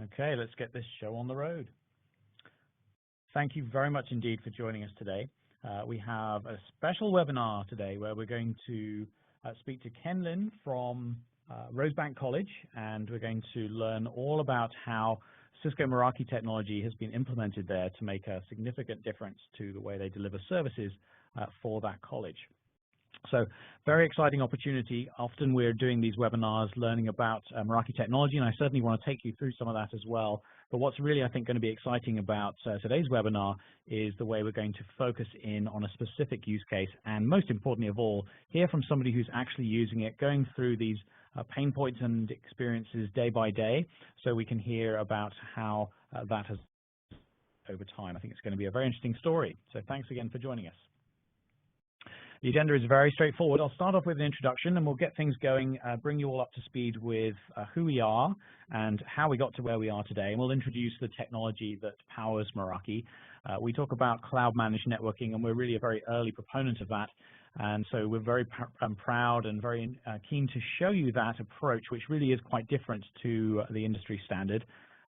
Okay, let's get this show on the road. Thank you very much indeed for joining us today. We have a special webinar today where we're going to speak to Ken Lin from Rosebank College, and we're going to learn all about how Cisco Meraki technology has been implemented there to make a significant difference to the way they deliver services for that college. So very exciting opportunity. Often we're doing these webinars learning about Meraki technology, and I certainly want to take you through some of that as well. But what's really, I think, going to be exciting about today's webinar is the way we're going to focus in on a specific use case, and most importantly of all, hear from somebody who's actually using it, going through these pain points and experiences day by day, so we can hear about how that has over time. I think it's going to be a very interesting story. So thanks again for joining us. The agenda is very straightforward. I'll start off with an introduction and we'll get things going, bring you all up to speed with who we are and how we got to where we are today. And we'll introduce the technology that powers Meraki. We talk about cloud-managed networking, and we're really a very early proponent of that. And so we're very proud and very keen to show you that approach, which really is quite different to the industry standard.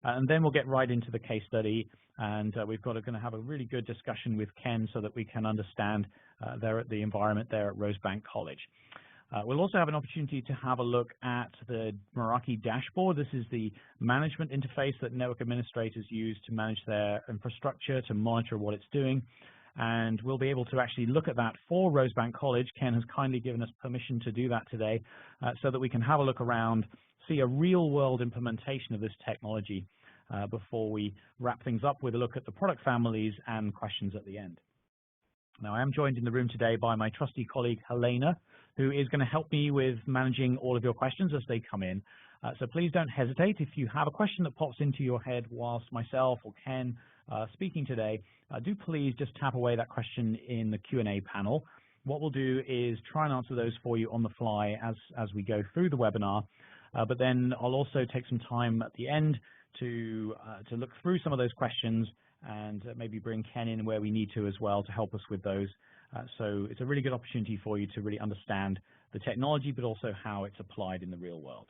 And then we'll get right into the case study, and we're going to have a really good discussion with Ken so that we can understand the environment there at Rosebank College. We'll also have an opportunity to have a look at the Meraki dashboard. This is the management interface that network administrators use to manage their infrastructure, to monitor what it's doing. And we'll be able to actually look at that for Rosebank College. Ken has kindly given us permission to do that today so that we can have a look around, see a real-world implementation of this technology before we wrap things up with a look at the product families and questions at the end. Now, I am joined in the room today by my trusty colleague, Helena, who is going to help me with managing all of your questions as they come in. So please don't hesitate. If you have a question that pops into your head whilst myself or Ken speaking today, do please just tap away that question in the Q&A panel. What we'll do is try and answer those for you on the fly as we go through the webinar. But then I'll also take some time at the end to look through some of those questions and maybe bring Ken in where we need to as well to help us with those. So it's a really good opportunity for you to really understand the technology, but also how it's applied in the real world.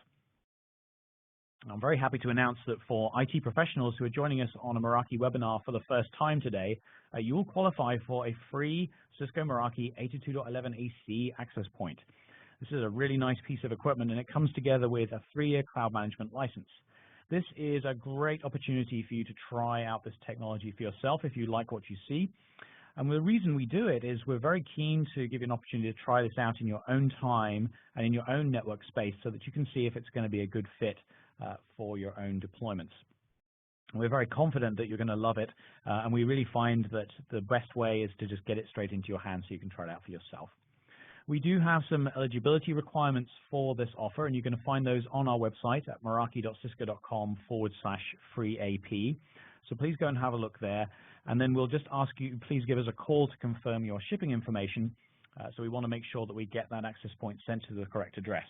I'm very happy to announce that for IT professionals who are joining us on a Meraki webinar for the first time today, you will qualify for a free Cisco Meraki 82.11ac access point. This is a really nice piece of equipment, and it comes together with a 3-year cloud management license. This is a great opportunity for you to try out this technology for yourself if you like what you see. And the reason we do it is we're very keen to give you an opportunity to try this out in your own time and in your own network space so that you can see if it's going to be a good fit for your own deployments. We're very confident that you're going to love it, and we really find that the best way is to just get it straight into your hands so you can try it out for yourself. We do have some eligibility requirements for this offer, and you're going to find those on our website at meraki.cisco.com/free AP. So please go and have a look there, and then we'll just ask you, please give us a call to confirm your shipping information. So we want to make sure that we get that access point sent to the correct address.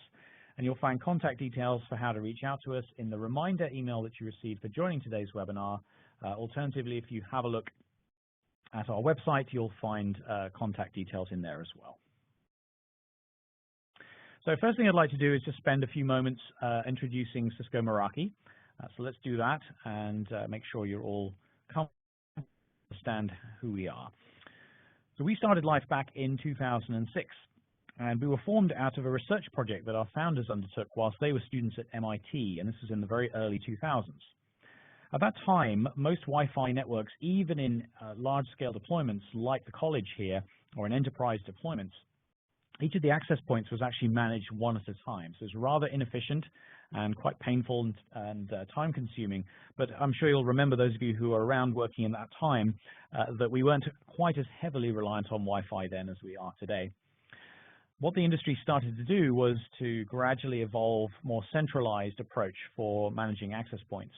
And you'll find contact details for how to reach out to us in the reminder email that you received for joining today's webinar. Alternatively, if you have a look at our website, you'll find contact details in there as well. So first thing I'd like to do is just spend a few moments introducing Cisco Meraki. So let's do that and make sure you're all comfortable to understand who we are. So we started life back in 2006, and we were formed out of a research project that our founders undertook whilst they were students at MIT, and this was in the very early 2000s. At that time, most Wi-Fi networks, even in large-scale deployments like the college here, or in enterprise deployments, each of the access points was actually managed one at a time. So it's rather inefficient and quite painful and time-consuming. But I'm sure you'll remember, those of you who were around working in that time, that we weren't quite as heavily reliant on Wi-Fi then as we are today. What the industry started to do was to gradually evolve more centralized approach for managing access points.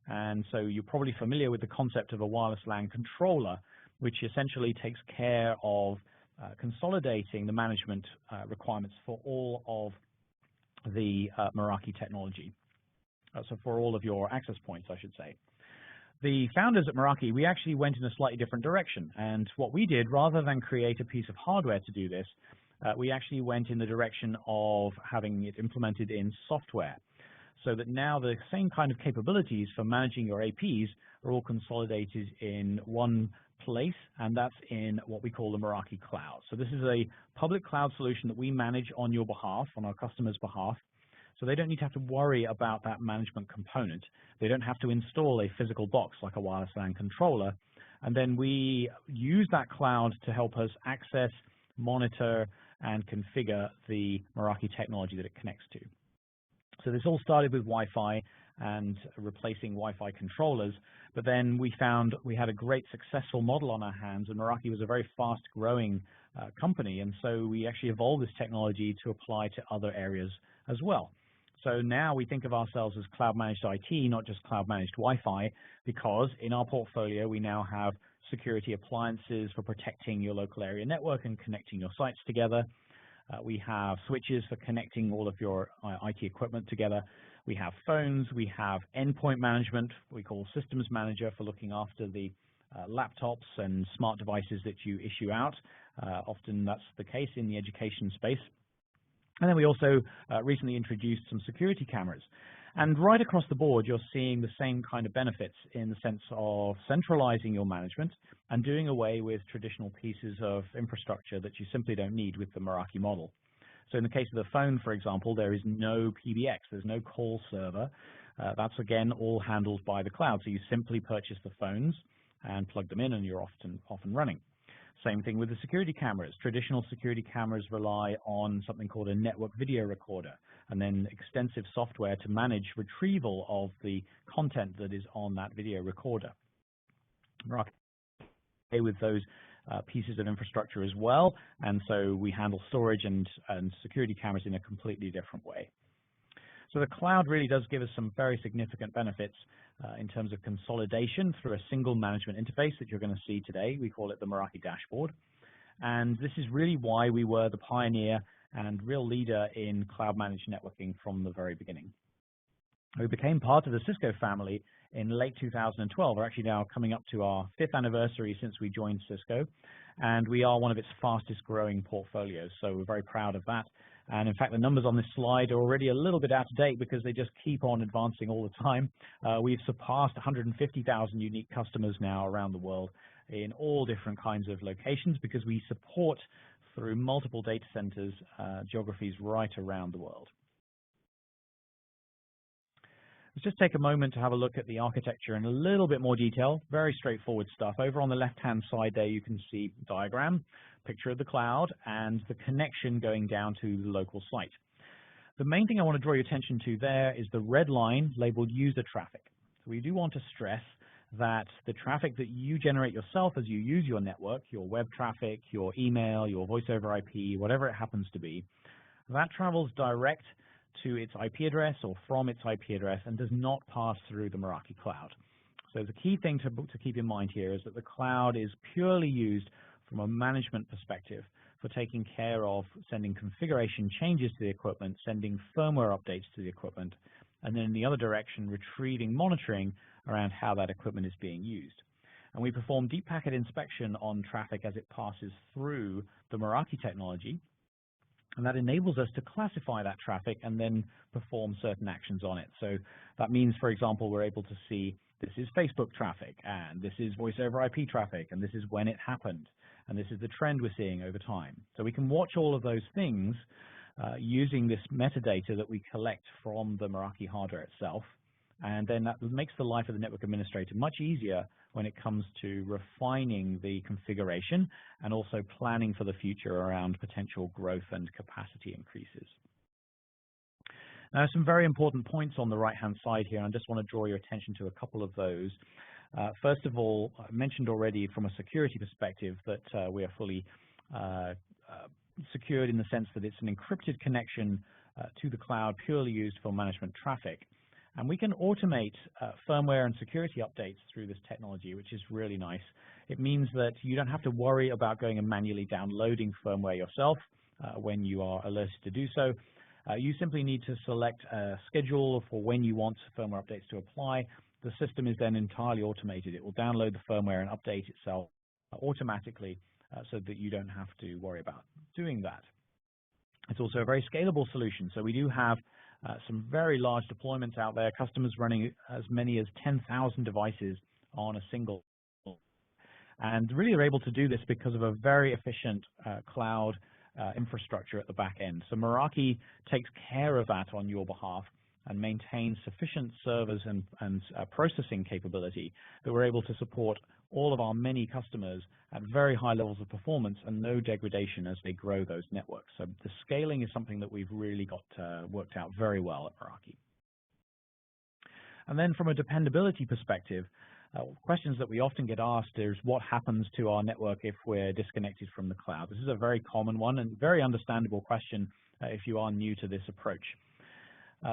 And so you're probably familiar with the concept of a wireless LAN controller, which essentially takes care of consolidating the management requirements for all of the Meraki technology. So for all of your access points, I should say. The founders at Meraki, we actually went in a slightly different direction. And what we did, rather than create a piece of hardware to do this, we actually went in the direction of having it implemented in software. so that now the same kind of capabilities for managing your APs are all consolidated in one place, and that's in what we call the Meraki Cloud. So this is a public cloud solution that we manage on your behalf, on our customers' behalf. So they don't need to have to worry about that management component. They don't have to install a physical box like a wireless LAN controller. And then we use that cloud to help us access, monitor, and configure the Meraki technology that it connects to. So this all started with Wi-Fi and replacing Wi-Fi controllers, but then we found we had a great successful model on our hands, and Meraki was a very fast-growing company, and so we actually evolved this technology to apply to other areas as well. So now we think of ourselves as cloud-managed IT, not just cloud-managed Wi-Fi, because in our portfolio we now have security appliances for protecting your local area network and connecting your sites together. We have switches for connecting all of your IT equipment together. We have phones. We have endpoint management, we call Systems Manager, for looking after the laptops and smart devices that you issue out. Often that's the case in the education space. And then we also recently introduced some security cameras. And right across the board, you're seeing the same kind of benefits in the sense of centralizing your management and doing away with traditional pieces of infrastructure that you simply don't need with the Meraki model. So in the case of the phone, for example, there is no PBX, there's no call server. That's, again, all handled by the cloud. So you simply purchase the phones and plug them in, and you're off and running. Same thing with the security cameras. Traditional security cameras rely on something called a network video recorder, and then extensive software to manage retrieval of the content that is on that video recorder. Meraki with those pieces of infrastructure as well, and so we handle storage and security cameras in a completely different way. So the cloud really does give us some very significant benefits in terms of consolidation through a single management interface that you're going to see today. We call it the Meraki dashboard. And this is really why we were the pioneer and real leader in cloud-managed networking from the very beginning. We became part of the Cisco family in late 2012. We're actually now coming up to our 5th anniversary since we joined Cisco, and we are one of its fastest growing portfolios, so we're very proud of that. And in fact, the numbers on this slide are already a little bit out of date because they just keep on advancing all the time. We've surpassed 150,000 unique customers now around the world in all different kinds of locations because we support through multiple data centers, geographies right around the world. Let's just take a moment to have a look at the architecture in a little bit more detail. Very straightforward stuff. Over on the left-hand side there, you can see a diagram, picture of the cloud, and the connection going down to the local site. The main thing I want to draw your attention to there is the red line labeled user traffic. So we do want to stress that the traffic that you generate yourself as you use your network, your web traffic, your email, your voice over IP, whatever it happens to be, that travels direct to its IP address or from its IP address and does not pass through the Meraki cloud. So the key thing to keep in mind here is that the cloud is purely used from a management perspective for taking care of sending configuration changes to the equipment, sending firmware updates to the equipment, and then in the other direction, retrieving monitoring around how that equipment is being used. And we perform deep packet inspection on traffic as it passes through the Meraki technology, and that enables us to classify that traffic and then perform certain actions on it. So that means, for example, we're able to see this is Facebook traffic, and this is voice over IP traffic, and this is when it happened, and this is the trend we're seeing over time. So we can watch all of those things using this metadata that we collect from the Meraki hardware itself, and then that makes the life of the network administrator much easier when it comes to refining the configuration and also planning for the future around potential growth and capacity increases. Now, some very important points on the right-hand side here, and I just want to draw your attention to a couple of those. First of all, I mentioned already from a security perspective that we are fully secured in the sense that it's an encrypted connection to the cloud purely used for management traffic. And we can automate firmware and security updates through this technology, which is really nice. It means that you don't have to worry about going and manually downloading firmware yourself when you are alerted to do so. You simply need to select a schedule for when you want firmware updates to apply. The system is then entirely automated. It will download the firmware and update itself automatically so that you don't have to worry about doing that. It's also a very scalable solution. So we do have some very large deployments out there, customers running as many as 10,000 devices on a single. And really are able to do this because of a very efficient cloud infrastructure at the back end. So Meraki takes care of that on your behalf and maintains sufficient servers and processing capability that we're able to support all of our many customers at very high levels of performance and no degradation as they grow those networks. So the scaling is something that we've really got worked out very well at Meraki. And then from a dependability perspective, questions that we often get asked is what happens to our network if we're disconnected from the cloud? This is a very common one and very understandable question if you are new to this approach.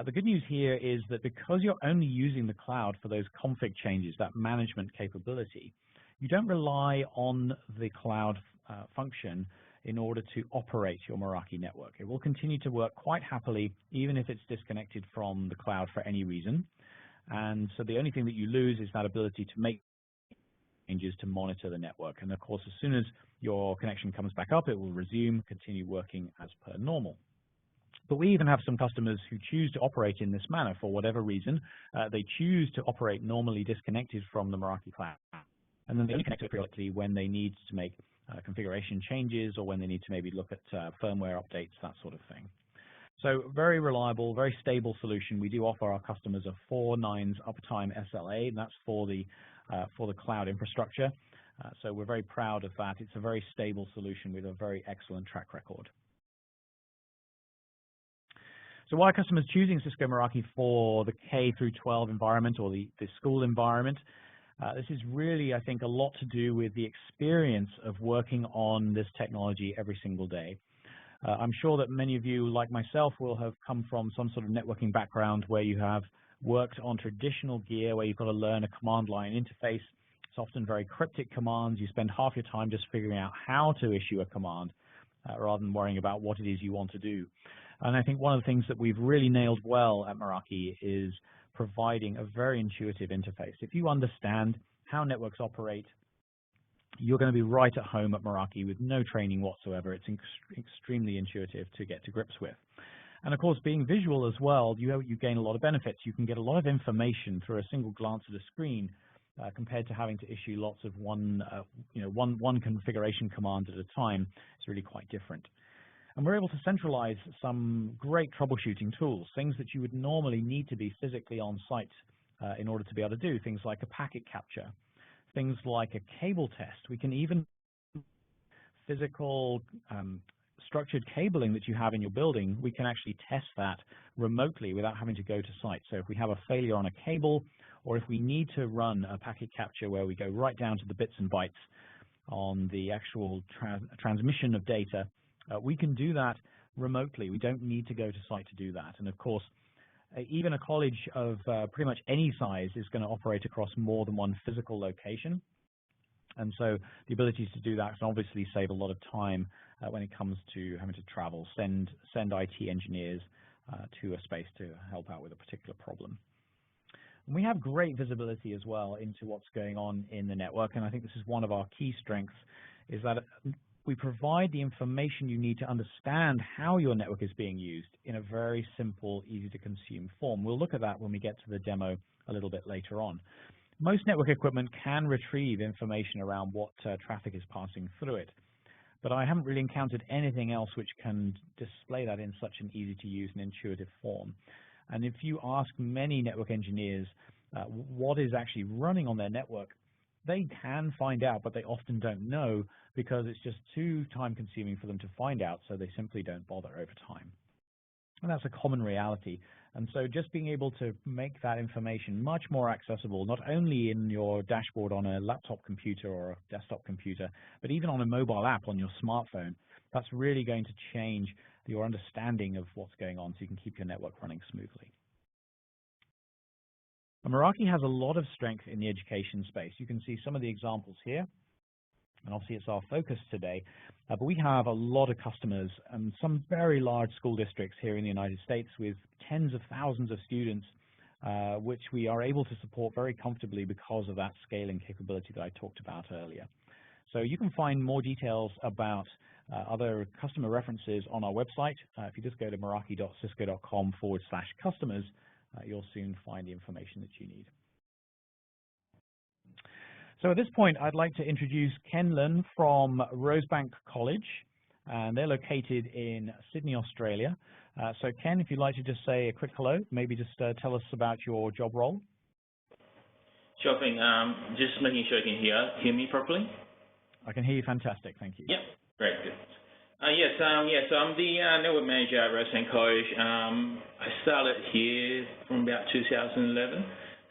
The good news here is that because you're only using the cloud for those config changes, that management capability, you don't rely on the cloud function in order to operate your Meraki network. It will continue to work quite happily even if it's disconnected from the cloud for any reason. And so the only thing that you lose is that ability to make changes to monitor the network. And of course, as soon as your connection comes back up, it will resume, continue working as per normal. But we even have some customers who choose to operate in this manner for whatever reason. They choose to operate normally disconnected from the Meraki cloud. And then they only connect to it periodically when they need to make configuration changes or when they need to maybe look at firmware updates, that sort of thing. So very reliable, very stable solution. We do offer our customers a 4 nines uptime SLA, and that's for the cloud infrastructure. So we're very proud of that. It's a very stable solution with a very excellent track record. So why are customers choosing Cisco Meraki for the K through 12 environment or the school environment? This is really, I think, a lot to do with the experience of working on this technology every single day. I'm sure that many of you, like myself, will have come from some sort of networking background where you have worked on traditional gear where you've got to learn a command line interface. It's often very cryptic commands. You spend half your time just figuring out how to issue a command rather than worrying about what it is you want to do. And I think one of the things that we've really nailed well at Meraki is providing a very intuitive interface. If you understand how networks operate, you're going to be right at home at Meraki with no training whatsoever. It's extremely intuitive to get to grips with. And of course, being visual as well, you gain a lot of benefits. You can get a lot of information through a single glance at a screen compared to having to issue lots of one configuration command at a time. It's really quite different. And we're able to centralize some great troubleshooting tools, things that you would normally need to be physically on site in order to be able to do, things like a packet capture, things like a cable test. We can even physical structured cabling that you have in your building, we can actually test that remotely without having to go to site. So if we have a failure on a cable, or if we need to run a packet capture where we go right down to the bits and bytes on the actual transmission of data, we can do that remotely. We don't need to go to site to do that. And of course, even a college of pretty much any size is going to operate across more than one physical location. And so the ability to do that can obviously save a lot of time when it comes to having to travel, send IT engineers to a space to help out with a particular problem. And we have great visibility as well into what's going on in the network, and I think this is one of our key strengths, is that we provide the information you need to understand how your network is being used in a very simple, easy to consume form. We'll look at that when we get to the demo a little bit later on. Most network equipment can retrieve information around what traffic is passing through it, but I haven't really encountered anything else which can display that in such an easy to use and intuitive form. And if you ask many network engineers what is actually running on their network, they can find out, but they often don't know because it's just too time consuming for them to find out, so they simply don't bother over time. And that's a common reality. And so just being able to make that information much more accessible, not only in your dashboard on a laptop computer or a desktop computer, but even on a mobile app on your smartphone, that's really going to change your understanding of what's going on so you can keep your network running smoothly. And Meraki has a lot of strength in the education space. You can see some of the examples here, and obviously it's our focus today, but we have a lot of customers and some very large school districts here in the United States with tens of thousands of students, which we are able to support very comfortably because of that scaling capability that I talked about earlier. So you can find more details about other customer references on our website. If you just go to meraki.cisco.com/customers, you'll soon find the information that you need. So at this point, I'd like to introduce Ken Lin from Rosebank College, and they're located in Sydney, Australia. So Ken, if you'd like to just say a quick hello, maybe just tell us about your job role. Sure thing. Just making sure you can hear me properly. I can hear you fantastic, thank you. Yep, great, good. Yes, so I'm the network manager at Rosebank College. I started here from about 2011.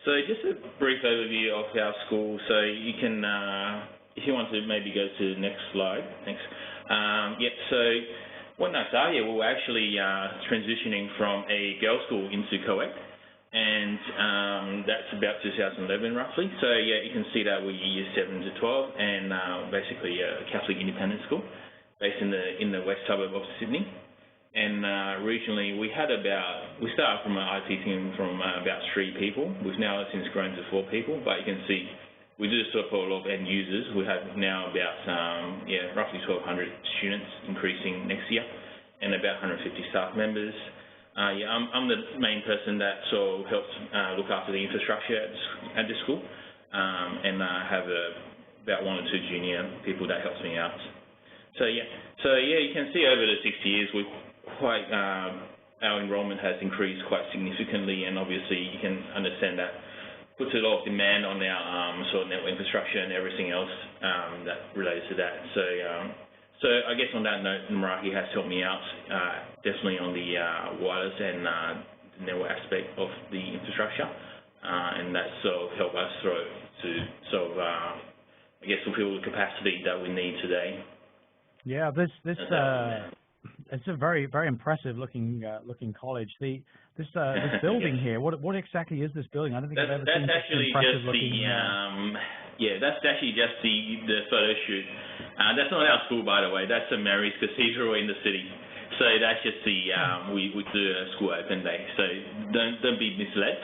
So just a brief overview of our school. So you can, if you want to maybe go to the next slide, thanks. So when I started here, we were actually transitioning from a girls' school into co-ed, and that's about 2011 roughly. So yeah, you can see that we're years 7 to 12, and basically a Catholic independent school based in the west suburb of Sydney. And regionally, we started from an IT team from about 3 people. We've now since grown to 4 people, but you can see we do support a lot of end users. We have now about, roughly 1,200 students increasing next year, and about 150 staff members. I'm the main person that sort of helps look after the infrastructure at the school, and I have about 1 or 2 junior people that helps me out. So you can see over the 6 years our enrollment has increased quite significantly, and obviously you can understand that puts a lot of demand on our sort of network infrastructure and everything else that relates to that. So I guess on that note, Meraki has helped me out definitely on the wireless and the network aspect of the infrastructure, and that sort of helped us to sort of I guess fulfill the capacity that we need today. Yeah, it's a very impressive looking college. This building here, what exactly is this building? I don't think I've ever seen such an impressive looking. That's actually just the photo shoot. That's not our school, by the way. That's St. Mary's Cathedral in the city. So that's just we do a school open day. So don't be misled.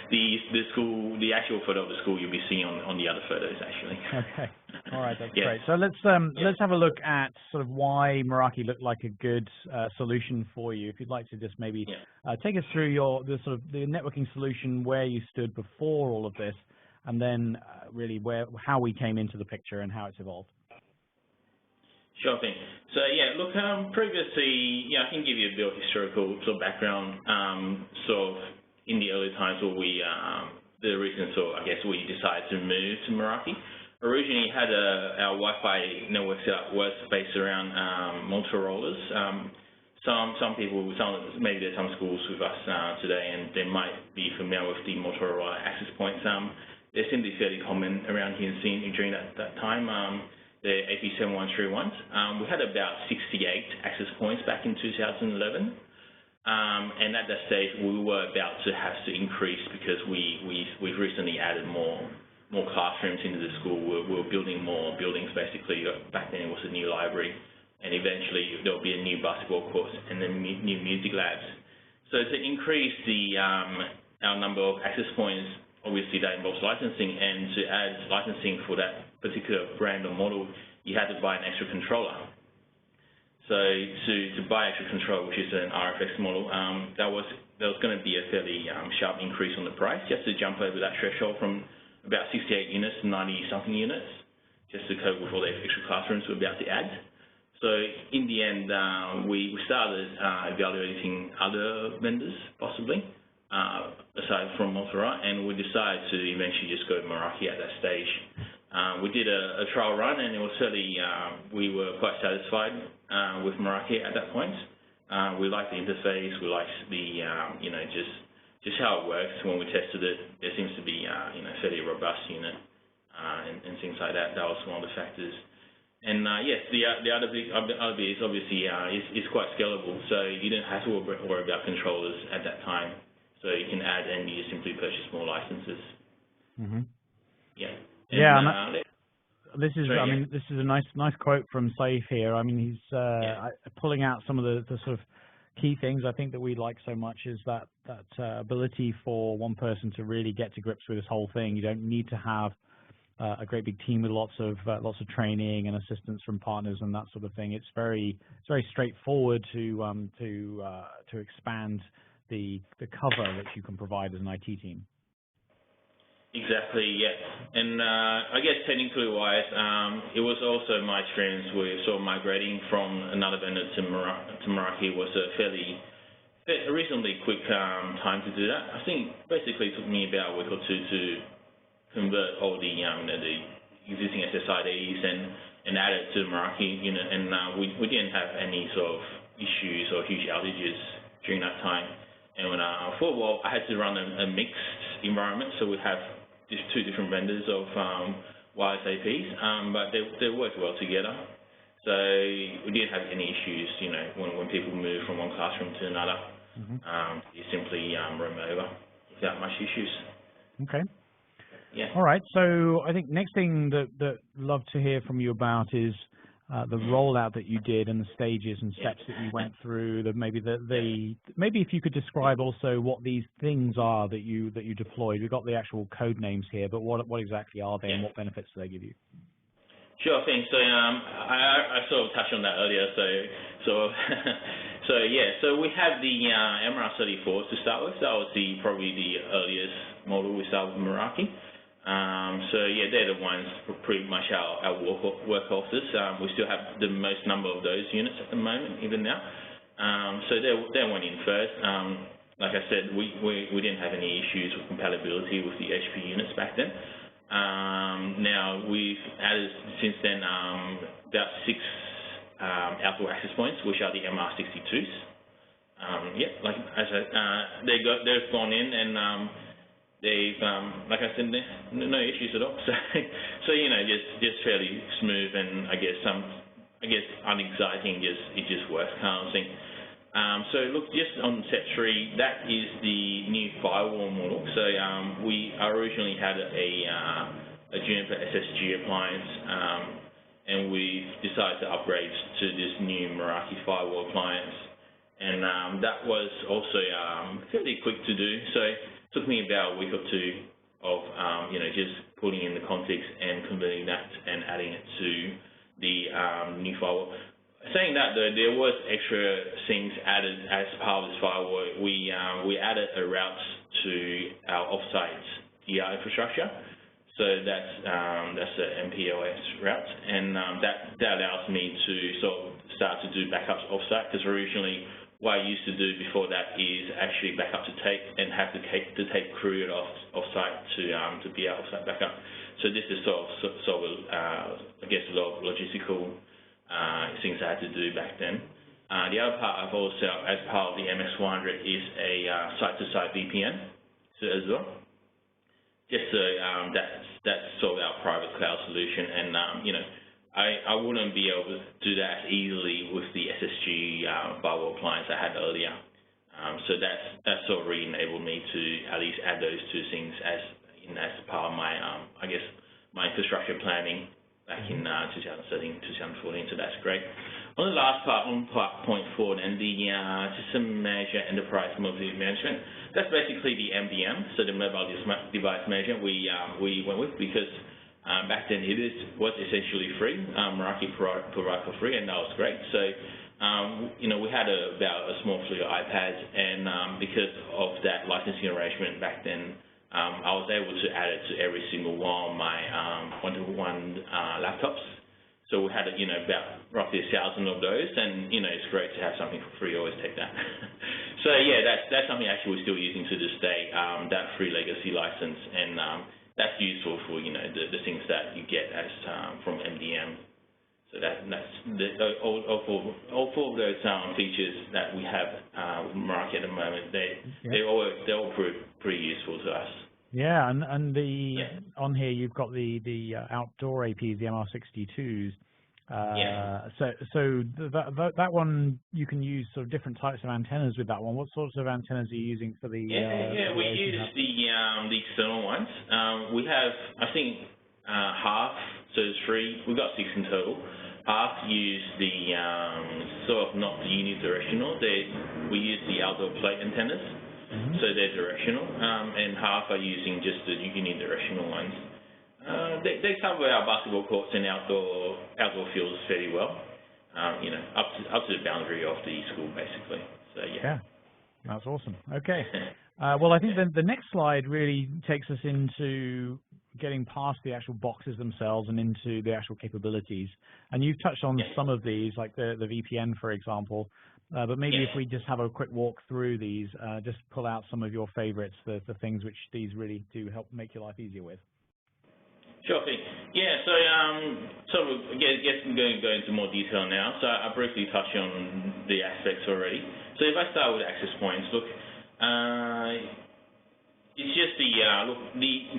The actual photo of the school you'll be seeing on the other photos actually. Okay. All right, that's great. So let's have a look at sort of why Meraki looked like a good solution for you. If you'd like to just maybe take us through the networking solution, where you stood before all of this, and then really how we came into the picture and how it's evolved. Sure thing. So previously, I can give you a bit of historical sort of background. Sort of in the early times where the reason I guess we decided to move to Meraki. Originally had our Wi-Fi network setup was based around Motorola's. Maybe there's some schools with us today, and they might be familiar with the Motorola access points. They seem to be fairly common around here during that time. The AP7131s. We had about 68 access points back in 2011, and at that stage we were about to have to increase because we've recently added more classrooms into the school. We were building more buildings basically. Back then it was a new library, and eventually there'll be a new basketball court and then new music labs. So to increase our number of access points, obviously that involves licensing, and to add licensing for that particular brand or model, you had to buy an extra controller. So to buy extra controller, which is an RFX model, there was going to be a fairly sharp increase on the price just to jump over that threshold from about 68 units to 90-something units, just to cope with all the extra classrooms we're about to add. So in the end, we started evaluating other vendors, possibly, aside from Motorola, and we decided to eventually just go to Meraki at that stage. We did a trial run, and it was certainly, we were quite satisfied with Meraki at that point. We liked the interface, we liked the, just how it works. When we tested it, there seems to be fairly robust unit and things like that. That was one of the factors. And yes, the other bit is obviously is quite scalable, so you don't have to worry about controllers at that time. So you can add and you simply purchase more licenses. Mm-hmm. Yeah. This is a nice quote from Saif here. I mean, he's pulling out some of the sort of key things I think that we like so much is that ability for one person to really get to grips with this whole thing. You don't need to have a great big team with lots of training and assistance from partners and that sort of thing. It's very straightforward to expand the cover that you can provide as an IT team. Exactly, yeah. And I guess technically wise, it was also my experience with sort of migrating from another vendor to Meraki was a reasonably quick time to do that. I think basically it took me about a week or two to convert all the existing SSIDs and add it to the Meraki unit, and we didn't have any sort of issues or huge outages during that time. And when for a while, I had to run a mixed environment, so we have just two different vendors of wireless APs, but they worked well together. So we didn't have any issues, when people move from one classroom to another. You simply roam over without much issues. Okay. Yeah. All right. So I think next thing that I'd love to hear from you about is the rollout that you did and the stages and steps that you went through. Maybe if you could describe also what these things are that you deployed. We've got the actual code names here, but what exactly are they and what benefits do they give you? Sure thing. So I sort of touched on that earlier. So we have the MR34 to start with. That was probably the earliest model we started with Meraki. They're the ones pretty much our workhorses. We still have the most number of those units at the moment, even now. So they went in first. Like I said, we didn't have any issues with compatibility with the HP units back then. Now we've added since then about 6 outdoor access points, which are the MR62s. They've gone in and they've, like I said, no issues at all. So just fairly smooth and I guess unexciting. It just works kind of thing. So look, just on step 3, that is the new firewall model. So we originally had a Juniper SSG appliance, and we've decided to upgrade to this new Meraki firewall appliance, and that was also fairly quick to do. So it took me about a week or two of just putting in the configs and converting that and adding it to the new firewall. Saying that though, there was extra things added as part of this firewall. We added a route to our offsite DR infrastructure. So that's the MPLS route, and that allows me to sort of start to do backups offsite, because originally what I used to do before that is actually back up to tape and have to take crew offsite to be our offsite backup. So this is sort of I guess a lot of logistical things I had to do back then. The other part I've also, as part of the MX100, is a site-to-site VPN as well. Just so that's sort of our private cloud solution, and I wouldn't be able to do that easily with the SSG firewall appliance I had earlier. So that sort of re-enabled me to at least add those two things as part of my I guess my infrastructure planning back in 2013, 2014. So that's great. On the last part, on point 4, and the system manager enterprise mobility management, that's basically the MDM, so the mobile device management we went with, because back then it was essentially free. Meraki provided for free, and that was great. So we had about a small fleet of iPads, and because of that licensing arrangement back then, I was able to add it to every single one of my one-to-one laptops. So we had about roughly 1,000 of those, and it's great to have something for free. Always take that. So yeah, that's something actually we're still using to this day. That free legacy license, and that's useful for the things that you get as from MDM. So that's all 4 of those features that we have with Meraki at the moment. They're all pretty useful to us. Yeah, and on here you've got the outdoor APs, the MR62s. So that one, you can use sort of different types of antennas with that one. What sorts of antennas are you using for the? We use the external ones. We have, I think, half. So there's 3. We've got 6 in total. Half use the sort of not the unidirectional. We use the outdoor plate antennas. So they're directional, and half are using just the unidirectional ones. They cover our basketball courts and outdoor fields fairly well. You know, up to the boundary of the school, basically. So Yeah, that's awesome. Okay. Well, I think the next slide really takes us into getting past the actual boxes themselves and into the actual capabilities. And you've touched on some of these, like the VPN, for example. But maybe if we just have a quick walk through these, just pull out some of your favorites, the things which these really do help make your life easier with. Sure thing. Yeah, so I guess I'm going to go into more detail now. So I briefly touched on the aspects already. So if I start with access points, look, it's just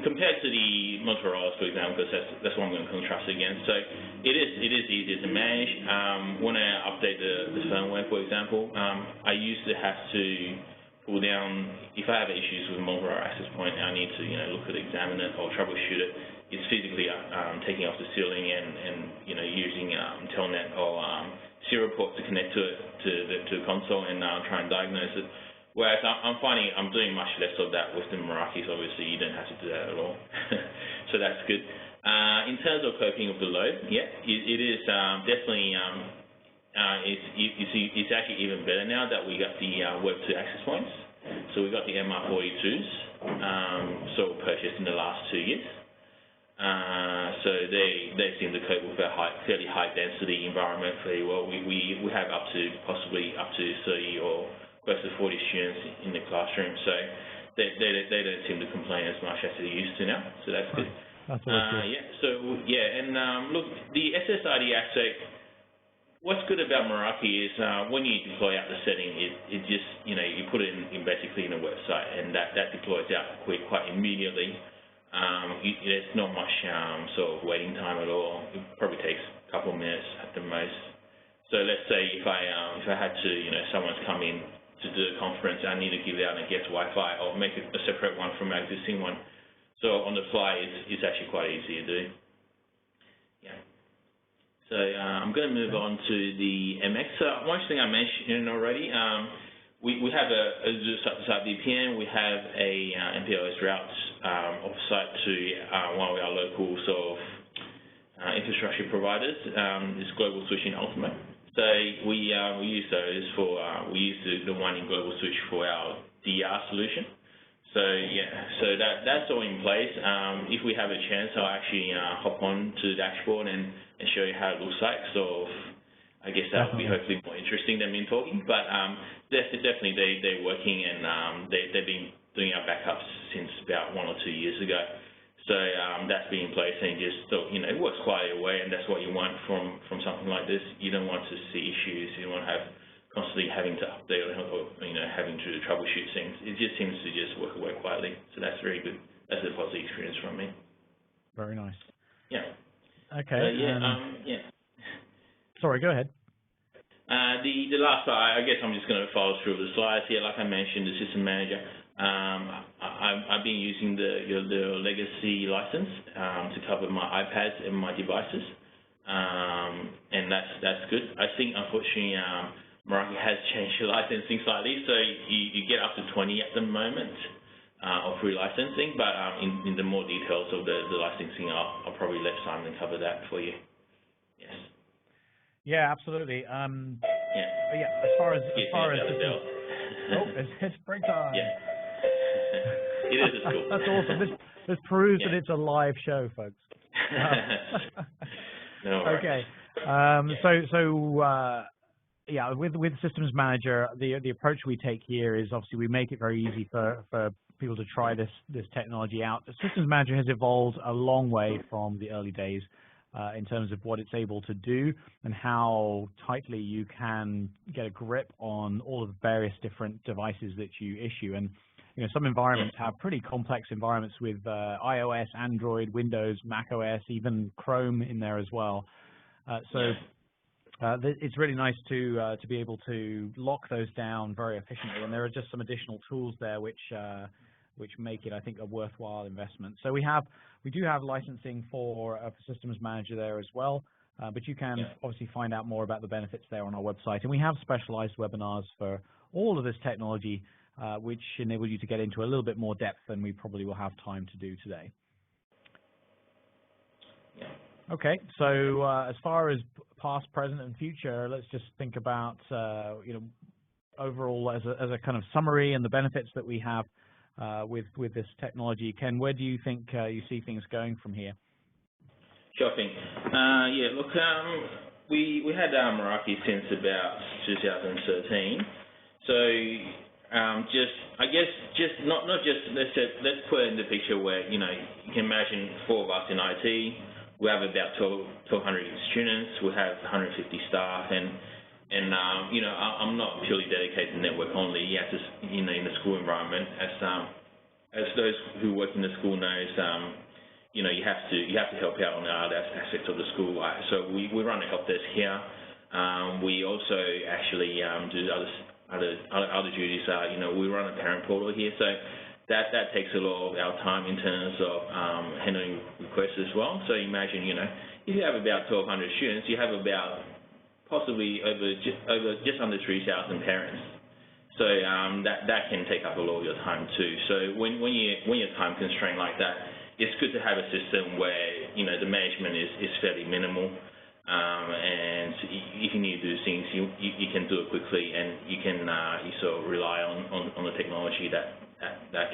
compared to the Motorola's, for example, because that's what I'm going to contrast against. So it is easier to manage. When I update the firmware, for example, I used to have to pull down, if I have issues with Motorola access point, I need to look at it, examine it, or troubleshoot it. It's physically taking off the ceiling and using Telnet or serial port to connect to the console and try and diagnose it. Whereas I'm finding I'm doing much less of that with the Merakis. Obviously, you don't have to do that at all, so that's good. In terms of coping with the load, yeah, it is definitely. It's actually even better now that we got the Web 2 access points. So we got the MR42s, so purchased in the last 2 years. So they seem to cope with a fairly high density environment fairly well. We have possibly up to 30 or close to 40 students in the classroom, so they don't seem to complain as much as they used to now. So that's good. That's always good. Yeah. So yeah, and look, the SSID aspect. What's good about Meraki is when you deploy out the setting, it just you put it in basically in a website, and that deploys out quite immediately. There's not much sort of waiting time at all. It probably takes a couple of minutes at the most. So let's say if I had to, someone's come in to do a conference, I need to give out a guest Wi-Fi or make it a separate one from my existing one. So on the fly, it's actually quite easy to do. Yeah. So I'm going to move on to the MX. So one thing I mentioned already, we have a site VPN. We have a MPLS route offsite to one of our local sort of infrastructure providers. It's Global Switching Ultimate. So we use those for we use the one in Global Switch for our DR solution. So yeah, so that's all in place. If we have a chance, I'll actually hop on to the dashboard and show you how it looks like. So I guess that will be hopefully more interesting than me talking. But definitely they're working, and they've been doing our backups since about 1 or 2 years ago. So that's been in place, and just it works quite away, and that's what you want from something like this. You don't want to see issues. You don't want to have constantly having to update or having to troubleshoot things. It just seems to just work away quietly. So that's very good. That's a positive experience from me. Very nice. Yeah. Okay. Yeah. Sorry, go ahead. The last part, I guess I'm just going to follow through the slides here. Like I mentioned, the system manager. I've been using the legacy license to cover my iPads and my devices, and that's good. I think unfortunately Meraki has changed the licensing slightly, so you get up to 20 at the moment of free licensing, but in the more details of the licensing, I'll probably let Simon cover that for you. Yes. Yeah, absolutely. Yeah. As far as it's break time. Yeah. It is at school. That's awesome. This proves that it's a live show, folks. No worries. Okay. With Systems Manager, the approach we take here is obviously we make it very easy for people to try this technology out. The Systems Manager has evolved a long way from the early days in terms of what it's able to do and how tightly you can get a grip on all of the various different devices that you issue. And some environments have pretty complex environments with iOS, Android, Windows, Mac OS, even Chrome in there as well. It's really nice to be able to lock those down very efficiently, and there are just some additional tools there which make it, I think, a worthwhile investment. So we do have licensing for Systems Manager there as well, but you can obviously find out more about the benefits there on our website, and we have specialized webinars for all of this technology, which enable you to get into a little bit more depth than we probably will have time to do today. Yeah. Okay, so as far as past, present, and future, let's just think about overall as a kind of summary and the benefits that we have with this technology. Ken, where do you think you see things going from here? Sure thing. Yeah, look, we had Meraki since about 2013. So let's put it in the picture where you can imagine 4 of us in IT. We have about 1,200 students. We have 150 staff, and I'm not purely dedicated to network only. Yes, in the school environment, as those who work in the school knows, you have to help out on the other aspects of the school. So we run a help desk here. We also actually do other duties. We run a parent portal here, so that takes a lot of our time in terms of handling requests as well. So imagine, if you have about 1,200 students, you have about possibly over just under 3,000 parents. So that can take up a lot of your time too. So when you're time constrained like that, it's good to have a system where the management is fairly minimal, and if you need to do things, you can do it quickly, and you sort of rely on the technology that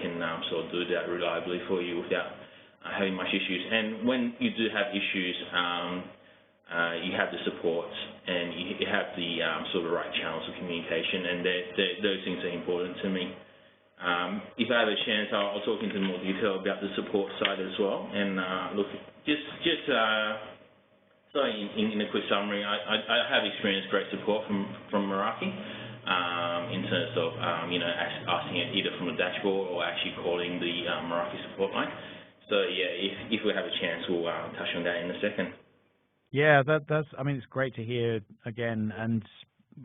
can sort of do that reliably for you without having much issues. And when you do have issues, you have the support and you have the sort of right channels of communication, and those things are important to me. If I have a chance, I'll talk into more detail about the support side as well. And look, so in a quick summary, I have experienced great support from Meraki in terms of asking it either from the dashboard or actually calling the Meraki support line. So yeah, if we have a chance, we'll touch on that in a second. Yeah, it's great to hear again, and